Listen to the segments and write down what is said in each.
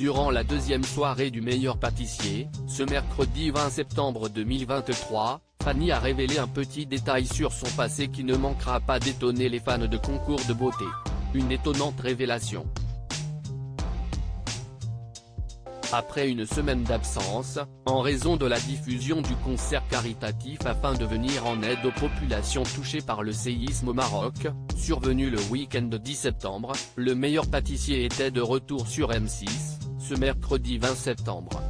Durant la deuxième soirée du meilleur pâtissier, ce mercredi 20 septembre 2023, Fanny a révélé un petit détail sur son passé qui ne manquera pas d'étonner les fans de concours de beauté. Une étonnante révélation. Après une semaine d'absence, en raison de la diffusion du concert caritatif afin de venir en aide aux populations touchées par le séisme au Maroc, survenu le week-end de 10 septembre, le meilleur pâtissier était de retour sur M6, ce mercredi 20 septembre.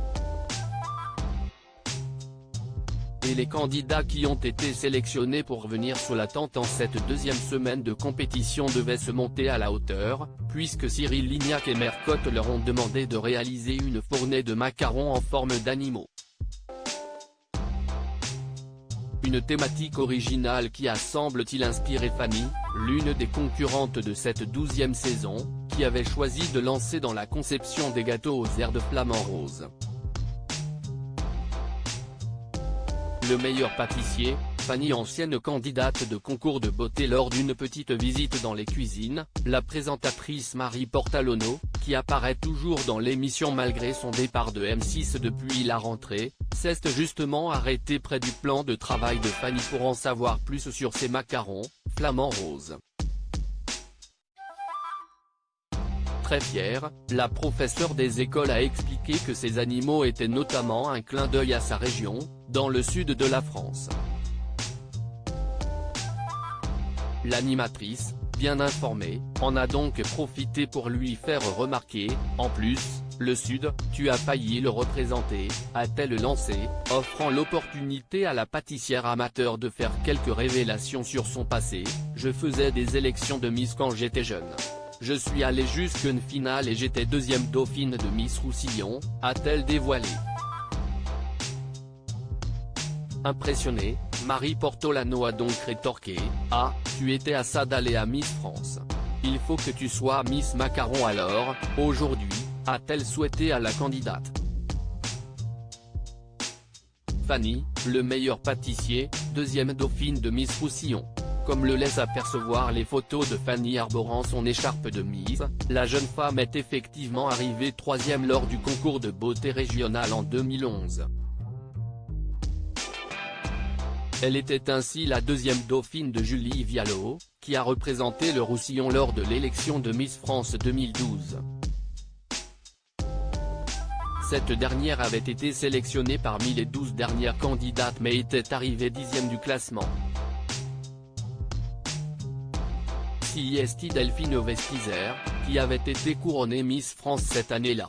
Et les candidats qui ont été sélectionnés pour venir sous la tente en cette deuxième semaine de compétition devaient se monter à la hauteur, puisque Cyril Lignac et Mercotte leur ont demandé de réaliser une fournée de macarons en forme d'animaux. Une thématique originale qui a semble-t-il inspiré Fanny, l'une des concurrentes de cette 12e saison, qui avait choisi de lancer dans la conception des gâteaux aux airs de flamant rose. Le meilleur pâtissier, Fanny, ancienne candidate de concours de beauté lors d'une petite visite dans les cuisines, la présentatrice Marie Portal-Onno, qui apparaît toujours dans l'émission malgré son départ de M6 depuis la rentrée, s'est justement arrêtée près du plan de travail de Fanny pour en savoir plus sur ses macarons, flamants roses. Très fière, la professeure des écoles a expliqué que ces animaux étaient notamment un clin d'œil à sa région, dans le sud de la France. L'animatrice, bien informée, en a donc profité pour lui faire remarquer, en plus, le sud, tu as failli le représenter, a-t-elle lancé, offrant l'opportunité à la pâtissière amateur de faire quelques révélations sur son passé. Je faisais des élections de Miss quand j'étais jeune. Je suis allée jusqu'à une finale et j'étais deuxième dauphine de Miss Roussillon, a-t-elle dévoilé. Impressionnée, Marie Portal-Onno a donc rétorqué, « Ah, tu étais à ça d'aller à Miss France. Il faut que tu sois Miss Macaron alors, aujourd'hui », a-t-elle souhaité à la candidate. Fanny, le meilleur pâtissier, deuxième dauphine de Miss Roussillon. Comme le laissent apercevoir les photos de Fanny arborant son écharpe de Miss, la jeune femme est effectivement arrivée troisième lors du concours de beauté régional en 2011. Elle était ainsi la deuxième dauphine de Julie Viallo, qui a représenté le Roussillon lors de l'élection de Miss France 2012. Cette dernière avait été sélectionnée parmi les 12 dernières candidates mais était arrivée 10e du classement. Delphine Vestizer, qui avait été couronnée Miss France cette année-là.